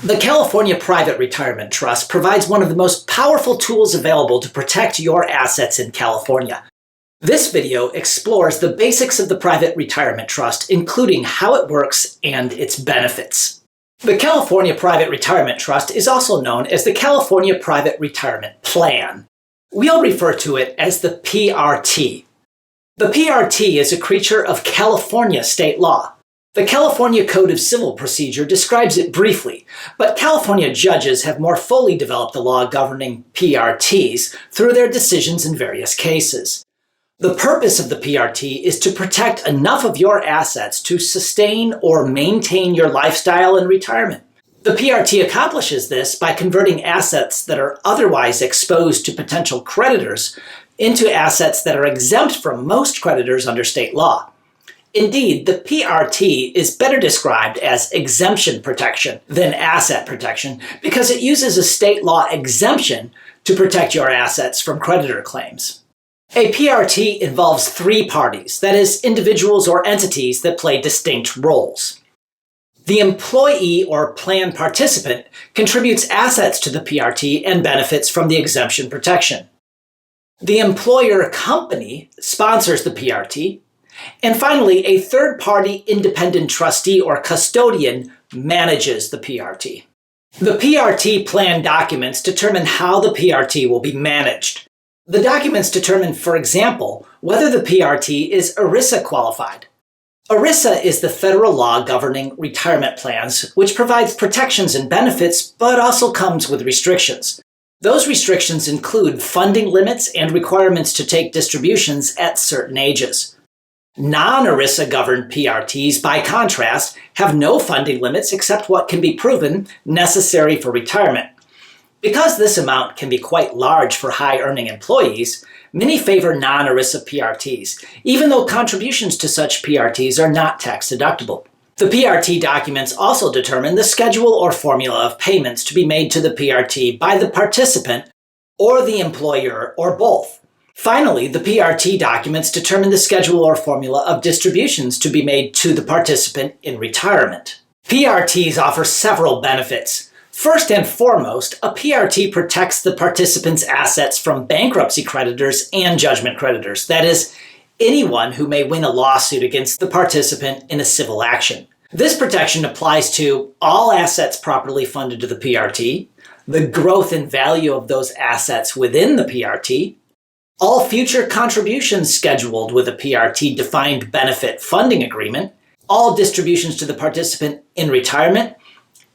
The California Private Retirement Trust provides one of the most powerful tools available to protect your assets in California. This video explores the basics of the Private Retirement Trust, including how it works and its benefits. The California Private Retirement Trust is also known as the California Private Retirement Plan. We'll refer to it as the PRT. The PRT is a creature of California state law. The California Code of Civil Procedure describes it briefly, but California judges have more fully developed the law governing PRTs through their decisions in various cases. The purpose of the PRT is to protect enough of your assets to sustain or maintain your lifestyle in retirement. The PRT accomplishes this by converting assets that are otherwise exposed to potential creditors into assets that are exempt from most creditors under state law. Indeed, the PRT is better described as exemption protection than asset protection because it uses a state law exemption to protect your assets from creditor claims. A PRT involves three parties, that is, individuals or entities that play distinct roles. The employee or plan participant contributes assets to the PRT and benefits from the exemption protection. The employer company sponsors the PRT. And finally, a third-party independent trustee or custodian manages the PRT. The PRT plan documents determine how the PRT will be managed. The documents determine, for example, whether the PRT is ERISA qualified. ERISA is the federal law governing retirement plans, which provides protections and benefits, but also comes with restrictions. Those restrictions include funding limits and requirements to take distributions at certain ages. Non-ERISA governed PRTs, by contrast, have no funding limits except what can be proven necessary for retirement. Because this amount can be quite large for high-earning employees, many favor non-ERISA PRTs, even though contributions to such PRTs are not tax-deductible. The PRT documents also determine the schedule or formula of payments to be made to the PRT by the participant or the employer or both. Finally, the PRT documents determine the schedule or formula of distributions to be made to the participant in retirement. PRTs offer several benefits. First and foremost, a PRT protects the participant's assets from bankruptcy creditors and judgment creditors, that is, anyone who may win a lawsuit against the participant in a civil action. This protection applies to all assets properly funded to the PRT, the growth in value of those assets within the PRT, all future contributions scheduled with a PRT defined benefit funding agreement, all distributions to the participant in retirement,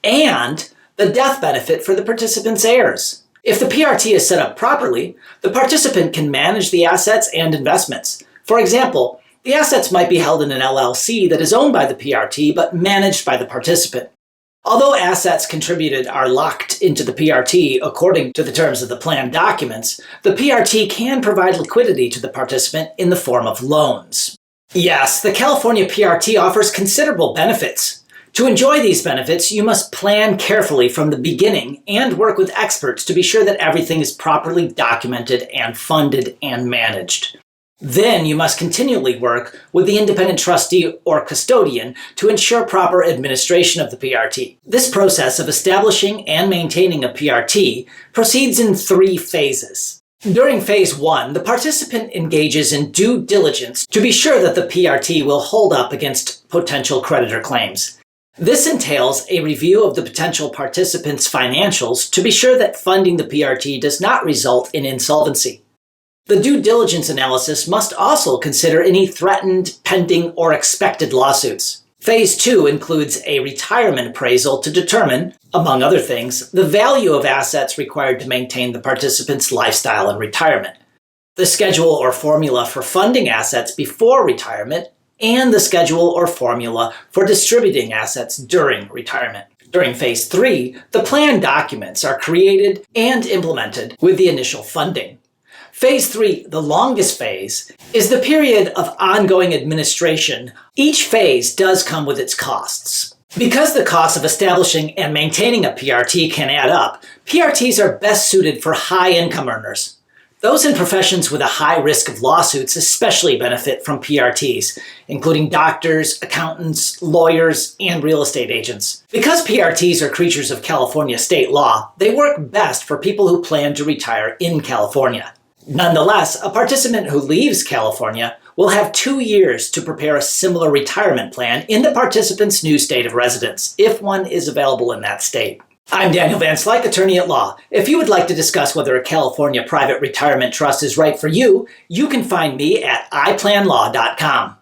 and the death benefit for the participant's heirs. If the PRT is set up properly, the participant can manage the assets and investments. For example, the assets might be held in an LLC that is owned by the PRT but managed by the participant. Although assets contributed are locked into the PRT according to the terms of the plan documents, the PRT can provide liquidity to the participant in the form of loans. Yes, the California PRT offers considerable benefits. To enjoy these benefits, you must plan carefully from the beginning and work with experts to be sure that everything is properly documented and funded and managed. Then you must continually work with the independent trustee or custodian to ensure proper administration of the PRT. This process of establishing and maintaining a PRT proceeds in 3 phases. During phase 1, the participant engages in due diligence to be sure that the PRT will hold up against potential creditor claims. This entails a review of the potential participant's financials to be sure that funding the PRT does not result in insolvency. The due diligence analysis must also consider any threatened, pending, or expected lawsuits. Phase 2 includes a retirement appraisal to determine, among other things, the value of assets required to maintain the participant's lifestyle in retirement, the schedule or formula for funding assets before retirement, and the schedule or formula for distributing assets during retirement. During phase 3, the plan documents are created and implemented with the initial funding. Phase 3, the longest phase, is the period of ongoing administration. Each phase does come with its costs. Because the cost of establishing and maintaining a PRT can add up, PRTs are best suited for high-income earners. Those in professions with a high risk of lawsuits especially benefit from PRTs, including doctors, accountants, lawyers, and real estate agents. Because PRTs are creatures of California state law, they work best for people who plan to retire in California. Nonetheless, a participant who leaves California will have 2 years to prepare a similar retirement plan in the participant's new state of residence, if one is available in that state. I'm Daniel Van Slyke, attorney at law. If you would like to discuss whether a California private retirement trust is right for you, you can find me at iplanlaw.com.